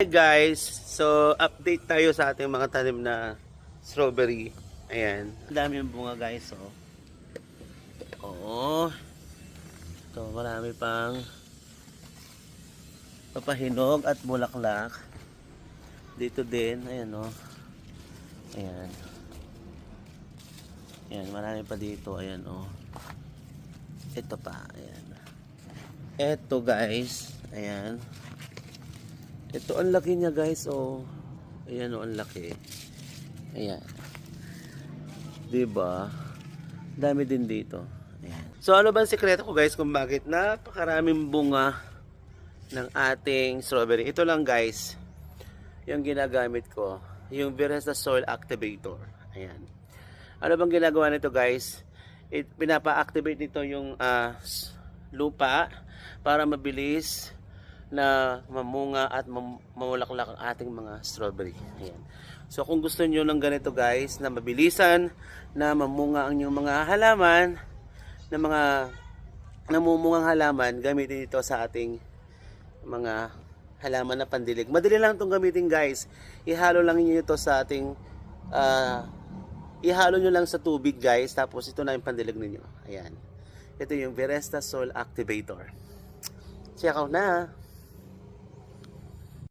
guys, so update tayo sa ating mga tanim na strawberry. Ayan, ang dami yung bunga guys, oh. Oo. Ito, marami pang papahinog at bulaklak. Dito din, ayan oh. Ayan. Ayan, marami pa dito, ayan oh. Ito pa, ayan. Ito guys, ayan. Ito ang laki niya guys, oh. Ayan oh, ang laki. Ayan. 'Di ba? Dami din dito. Ayan. So ano ba ang sikreto ko guys kung bakit napakaraming bunga ng ating strawberry? Ito lang guys, yung ginagamit ko, yung Viresta Soil Activator. Ayan. Ano bang ginagawa nito guys? Pinapa-activate nito yung lupa para mabilis na mamunga at mamulaklak ang ating mga strawberry. Ayan. So kung gusto niyo ng ganito guys, na mabilisan na mamunga ang inyong mga halaman, na mga namumungang halaman, gamitin ito sa ating mga halaman na pandilig. Madali lang itong gamitin guys. Ihalo lang niyo ito sa ating ihalo nyo lang sa tubig guys, tapos ito na yung pandilig ninyo. Ayan. Ito yung Viresta Soil Activator. Check out na.